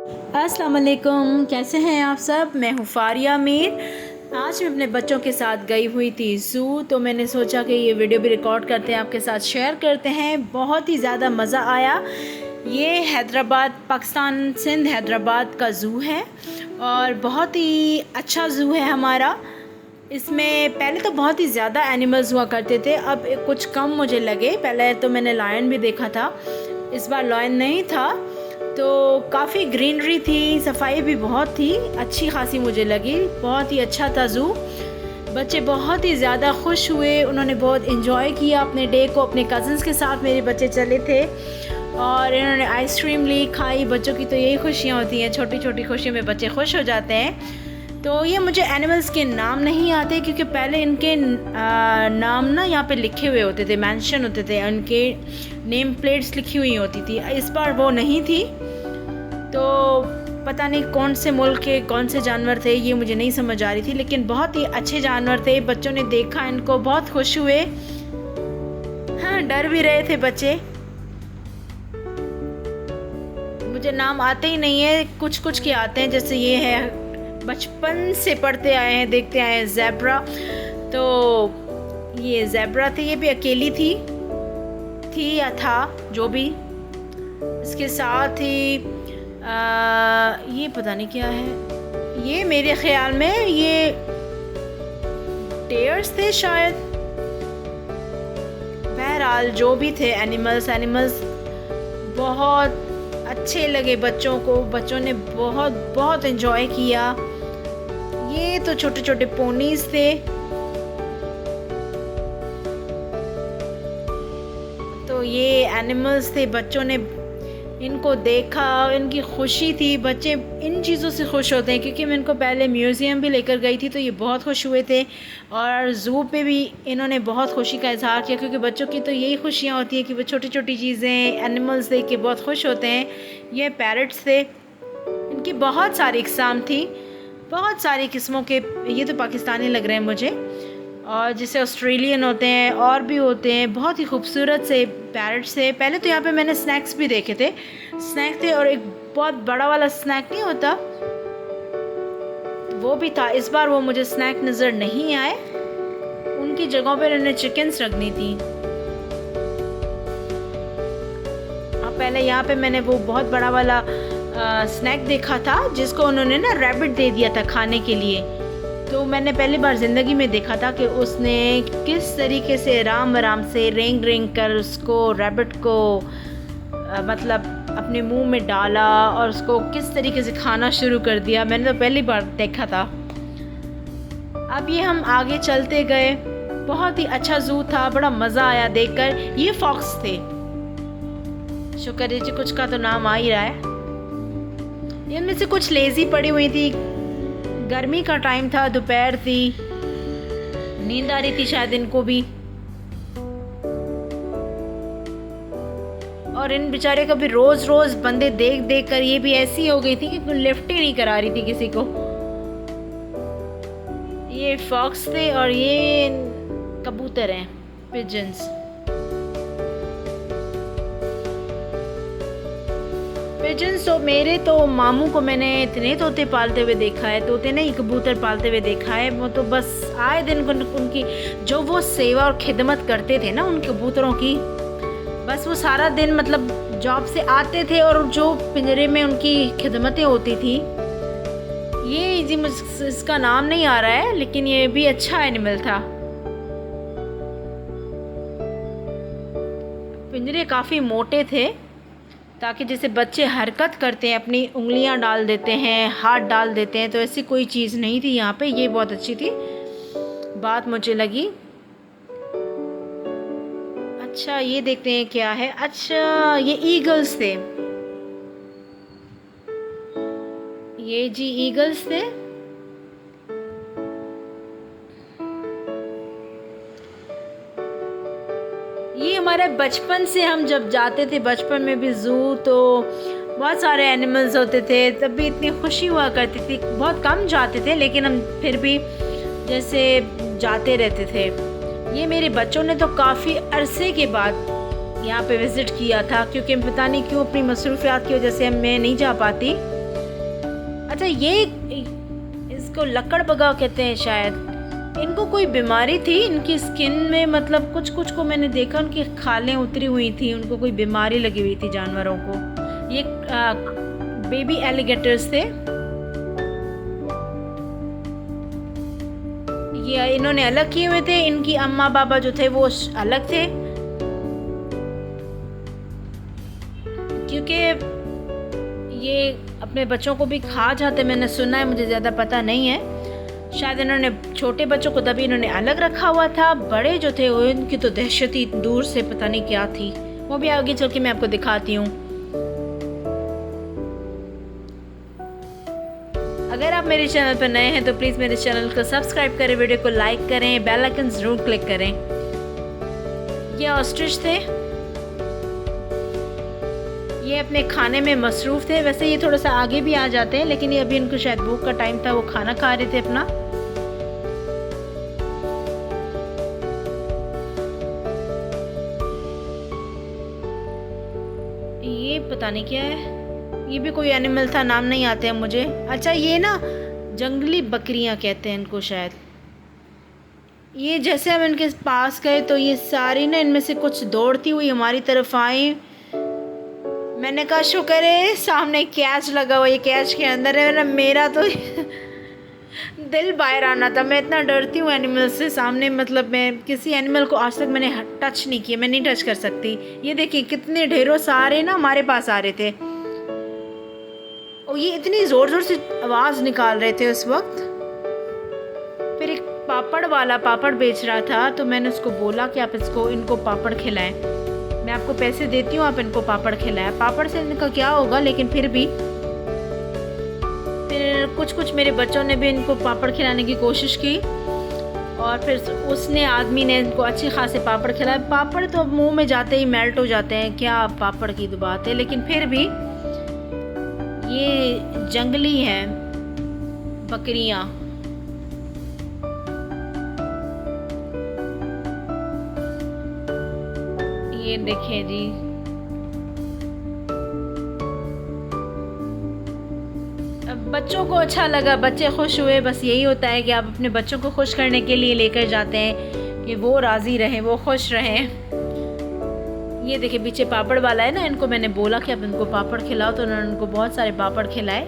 अस्सलाम वालेकुम, कैसे हैं आप सब। मैं हूँ फारिया मीर। आज मैं अपने बच्चों के साथ गई हुई थी ज़ू, तो मैंने सोचा कि ये वीडियो भी रिकॉर्ड करते हैं, आपके साथ शेयर करते हैं। बहुत ही ज़्यादा मज़ा आया। ये हैदराबाद, पाकिस्तान, सिंध हैदराबाद का ज़ू है और बहुत ही अच्छा ज़ू है हमारा। इसमें पहले तो बहुत ही ज़्यादा एनिमल्स हुआ करते थे, अब कुछ कम मुझे लगे। पहले तो मैंने लायन भी देखा था, इस बार लायन नहीं था। तो काफ़ी ग्रीनरी थी, सफाई भी बहुत थी, अच्छी खासी मुझे लगी। बहुत ही अच्छा था ज़ू। बच्चे बहुत ही ज़्यादा खुश हुए, उन्होंने बहुत इन्जॉय किया अपने डे को। अपने कज़न्स के साथ मेरे बच्चे चले थे और इन्होंने आइसक्रीम ली, खाई। बच्चों की तो यही खुशियाँ होती हैं, छोटी छोटी खुशियों में बच्चे खुश हो जाते हैं। तो ये मुझे एनिमल्स के नाम नहीं आते, क्योंकि पहले इनके नाम ना यहाँ पे लिखे हुए होते थे, मेंशन होते थे, उनके नेम प्लेट्स लिखी हुई होती थी। इस बार वो नहीं थी, तो पता नहीं कौन से मुल्क के कौन से जानवर थे, ये मुझे नहीं समझ आ रही थी। लेकिन बहुत ही अच्छे जानवर थे, बच्चों ने देखा इनको, बहुत खुश हुए। हाँ, डर भी रहे थे बच्चे। मुझे नाम आते ही नहीं है, कुछ कुछ के आते हैं। जैसे ये है, बचपन से पढ़ते आए हैं, देखते आए हैं, ज़ेब्रा। तो ये ज़ेब्रा थी, ये भी अकेली थी या था, जो भी। इसके साथ ही ये पता नहीं क्या है, ये मेरे ख्याल में ये टेयर्स थे शायद। बहरहाल जो भी थे एनिमल्स बहुत अच्छे लगे बच्चों को। बच्चों ने बहुत बहुत एंजॉय किया। ये तो छोटे छोटे पोनीज थे। तो ये एनिमल्स थे, बच्चों ने इनको देखा, इनकी खुशी थी। बच्चे इन चीज़ों से खुश होते हैं, क्योंकि मैं इनको पहले म्यूज़ियम भी लेकर गई थी, तो ये बहुत खुश हुए थे। और ज़ू पे भी इन्होंने बहुत खुशी का इजहार किया, क्योंकि बच्चों की तो यही खुशियाँ होती हैं कि वो छोटी छोटी चीज़ें, एनिमल्स देख के बहुत खुश होते हैं। ये पैरट्स थे, इनकी बहुत सारी इकसाम थी, बहुत सारी किस्मों के। ये तो पाकिस्तानी लग रहे हैं मुझे, और जैसे ऑस्ट्रेलियन होते हैं और भी होते हैं। बहुत ही खूबसूरत से पैरट्स थे। पहले तो यहाँ पे मैंने स्नैक्स भी देखे थे, स्नैक थे, और एक बहुत बड़ा वाला स्नैक नहीं होता, वो भी था। इस बार वो मुझे स्नैक नज़र नहीं आए, उनकी जगहों पर उन्होंने चिकन्स रखनी थी। पहले यहाँ पे मैंने वो बहुत बड़ा वाला स्नैक देखा था, जिसको उन्होंने ना रैबिट दे दिया था खाने के लिए। तो मैंने पहली बार ज़िंदगी में देखा था कि उसने किस तरीके से आराम से रेंग रेंग कर उसको, रैबिट को मतलब अपने मुंह में डाला और उसको किस तरीके से खाना शुरू कर दिया। मैंने तो पहली बार देखा था। अब ये हम आगे चलते गए। बहुत ही अच्छा ज़ू था, बड़ा मज़ा आया देखकर। ये फॉक्स थे, शुक्र है जी कुछ का तो नाम आ ही रहा है। इनमें से कुछ लेज़ी पड़ी हुई थी, गर्मी का टाइम था, दोपहर थी, नींद आ रही थी शायद इनको भी। और इन बेचारे को भी रोज रोज बंदे देख देख कर ये भी ऐसी हो गई थी कि लिफ्ट ही नहीं करा रही थी किसी को। ये फॉक्स थे और ये कबूतर हैं, पिजन्स। पिजन्स तो मेरे तो मामू को मैंने इतने तोते पालते हुए देखा है, तोते नहीं कबूतर पालते हुए देखा है। वो तो बस आए दिन उनकी जो वो सेवा और खिदमत करते थे ना उन कबूतरों की, बस वो सारा दिन मतलब जॉब से आते थे और जो पिंजरे में उनकी खिदमतें होती थी। ये जी मुझे इसका नाम नहीं आ रहा है, लेकिन ये भी अच्छा एनिमल था। पिंजरे काफ़ी मोटे थे, ताकि जैसे बच्चे हरकत करते हैं, अपनी उंगलियां डाल देते हैं, हाथ डाल देते हैं, तो ऐसी कोई चीज़ नहीं थी यहाँ पे। ये बहुत अच्छी थी बात मुझे लगी। अच्छा, ये देखते हैं क्या है। अच्छा, ये ईगल्स थे, ये जी ईगल्स थे। ये हमारे बचपन से हम जब जाते थे, बचपन में भी ज़ू, तो बहुत सारे एनिमल्स होते थे, तब भी इतनी खुशी हुआ करती थी। बहुत कम जाते थे, लेकिन हम फिर भी जैसे जाते रहते थे। ये मेरे बच्चों ने तो काफ़ी अरसे के बाद यहाँ पे विज़िट किया था, क्योंकि पता नहीं क्यों अपनी मसरूफियात की वजह से मैं नहीं जा पाती। अच्छा, ये इसको लकड़ बगा कहते हैं शायद। इनको कोई बीमारी थी इनकी स्किन में, मतलब कुछ कुछ को मैंने देखा उनकी खालें उतरी हुई थी, उनको कोई बीमारी लगी हुई थी जानवरों को। ये बेबी एलिगेटर्स थे। ये इन्होंने अलग किए हुए थे, इनकी अम्मा बाबा जो थे वो अलग थे, क्योंकि ये अपने बच्चों को भी खा जाते, मैंने सुना है, मुझे ज़्यादा पता नहीं है। शायद इन्होंने छोटे बच्चों को तभी इन्होंने अलग रखा हुआ था। बड़े जो थे वो इनकी तो दहशत ही दूर से पता नहीं क्या थी, वो भी आगे चल के मैं आपको दिखाती हूँ। अगर आप मेरे चैनल पर नए हैं तो प्लीज़ मेरे चैनल को सब्सक्राइब करें, वीडियो को लाइक करें, बेल आइकन ज़रूर क्लिक करें। ये ऑस्ट्रिच थे, ये अपने खाने में मसरूफ़ थे। वैसे ये थोड़ा सा आगे भी आ जाते हैं, लेकिन ये अभी इनको शायद भूख का टाइम था, वो खाना खा रहे थे अपना। ये पता नहीं क्या है, ये भी कोई एनिमल था, नाम नहीं आते हैं मुझे। अच्छा, ये ना जंगली बकरियां कहते हैं इनको शायद। ये जैसे हम इनके पास गए तो ये सारी ना इनमें से कुछ दौड़ती हुई हमारी तरफ आई। मैंने कहा शुक्र है सामने कैच लगा हुआ, ये कैच के अंदर है, मेरा तो दिल बाहर आना था। मैं इतना डरती हूँ एनिमल से, सामने मतलब मैं किसी एनिमल को आज तक मैंने टच नहीं किया, मैं नहीं टच कर सकती। ये देखिए कितने ढेरों सारे ना हमारे पास आ रहे थे, और ये इतनी ज़ोर ज़ोर से आवाज़ निकाल रहे थे उस वक्त। फिर एक पापड़ वाला पापड़ बेच रहा था, तो मैंने उसको बोला कि आप इनको पापड़ खिलाएं, मैं आपको पैसे देती हूँ, आप इनको पापड़ खिलाएं। पापड़ से इनका क्या होगा, लेकिन फिर भी फिर कुछ मेरे बच्चों ने भी इनको पापड़ खिलाने की कोशिश की, और फिर उसने आदमी ने इनको अच्छे खासे पापड़ खिलाए। पापड़ तो मुंह में जाते ही मेल्ट हो जाते हैं, क्या पापड़ की तो बात है, लेकिन फिर भी ये जंगली हैं बकरियां। ये देखें जी, अब बच्चों को अच्छा लगा, बच्चे खुश हुए। बस यही होता है कि आप अपने बच्चों को खुश करने के लिए लेकर जाते हैं कि वो राज़ी रहें, वो खुश रहें। ये देखिए पीछे पापड़ वाला है ना, इनको मैंने बोला कि आप इनको पापड़ खिलाओ, तो उन्होंने उनको बहुत सारे पापड़ खिलाए।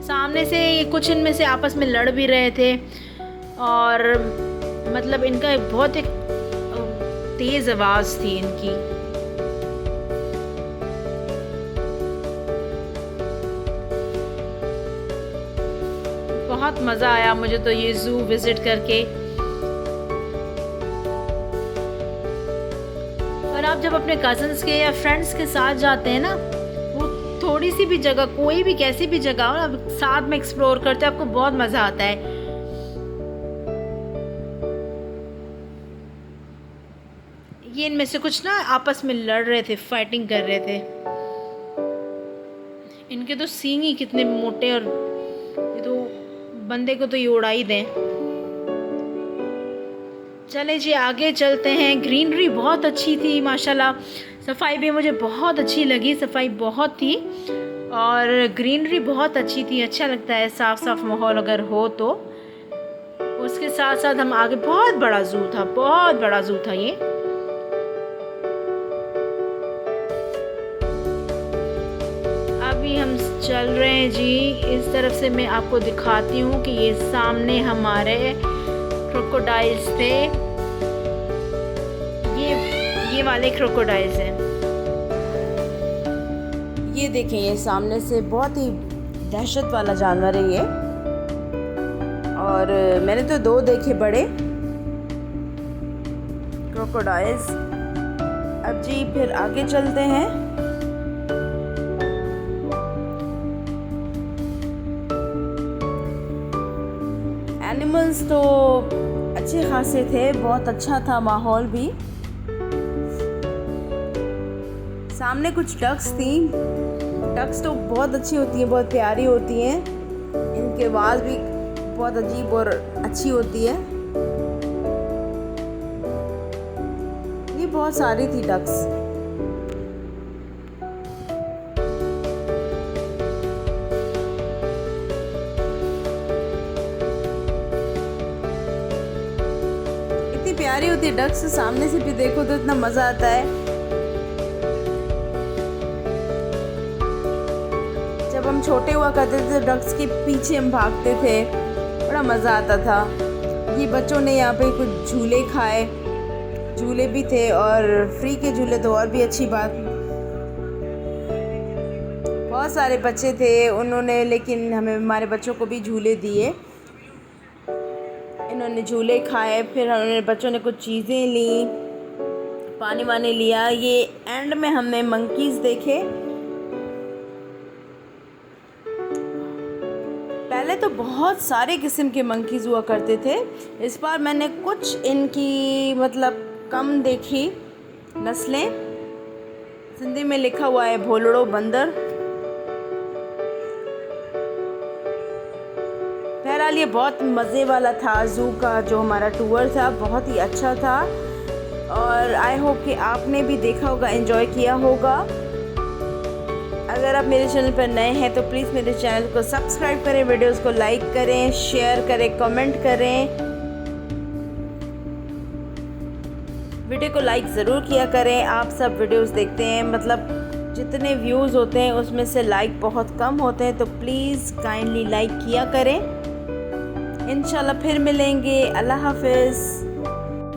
सामने से ये कुछ इनमें से आपस में लड़ भी रहे थे, और मतलब इनका बहुत एक तेज़ आवाज़ थी इनकी। बहुत मज़ा आया मुझे तो ये ज़ू विज़िट करके। और आप जब अपने कज़न्स के या फ्रेंड्स के साथ जाते हैं ना, वो थोड़ी सी भी जगह, कोई भी कैसी भी जगह हो, आप साथ में एक्सप्लोर करते हैं, आपको बहुत मज़ा आता है। ये इनमें से कुछ ना आपस में लड़ रहे थे, फाइटिंग कर रहे थे। इनके तो सींग ही कितने मोटे, और ये तो बंदे को तो ये उड़ा ही दें। चले जी आगे चलते हैं। ग्रीनरी बहुत अच्छी थी माशाल्लाह, सफाई भी मुझे बहुत अच्छी लगी, सफाई बहुत थी और ग्रीनरी बहुत अच्छी थी। अच्छा लगता है साफ़ साफ़ माहौल अगर हो तो। उसके साथ साथ हम आगे, बहुत बड़ा ज़ू था, बहुत बड़ा ज़ू था ये। अभी हम चल रहे हैं जी इस तरफ से, मैं आपको दिखाती हूँ कि ये सामने हमारे क्रोकोडाइल्स थे, ये वाले क्रोकोडाइल्स हैं। ये देखें, ये सामने से बहुत ही दहशत वाला जानवर है ये, और मैंने तो 2 देखे बड़े क्रोकोडाइल्स। अब जी फिर आगे चलते हैं। एनिमल्स तो अच्छे खासे थे, बहुत अच्छा था माहौल भी। सामने कुछ डक्स थी। डक्स तो बहुत अच्छी होती हैं, बहुत प्यारी होती हैं, इनकी आवाज़ भी बहुत अजीब और अच्छी होती है। ये बहुत सारी थी डक्स। प्यारी होती है डक्स, सामने से भी देखो तो इतना मज़ा आता है। जब हम छोटे हुआ करते थे तो डक्स के पीछे हम भागते थे, बड़ा मज़ा आता था। ये बच्चों ने यहाँ पे कुछ झूले खाए, झूले भी थे और फ्री के झूले तो और भी अच्छी बात। बहुत सारे बच्चे थे उन्होंने, लेकिन हमारे बच्चों को भी झूले दिए। इन्होंने झूले खाए, फिर उन्होंने बच्चों ने कुछ चीज़ें ली, पानी वानी लिया। ये एंड में हमने मंकीज़ देखे। पहले तो बहुत सारे किस्म के मंकीज़ हुआ करते थे, इस बार मैंने कुछ इनकी मतलब कम देखी नस्लें। सिंधी में लिखा हुआ है भोलड़ो बंदर। बहरहाल ये बहुत मज़े वाला था। ज़ू का जो हमारा टूर था बहुत ही अच्छा था और आई होप कि आपने भी देखा होगा, एंजॉय किया होगा। अगर आप मेरे चैनल पर नए हैं तो प्लीज़ मेरे चैनल को सब्सक्राइब करें, वीडियोस को लाइक करें, शेयर करें, कमेंट करें। वीडियो को लाइक ज़रूर किया करें। आप सब वीडियोस देखते हैं, मतलब जितने व्यूज़ होते हैं उसमें से लाइक बहुत कम होते हैं, तो प्लीज़ काइंडली लाइक किया करें। इंशाल्लाह फिर मिलेंगे। अल्लाह हाफ़िज़।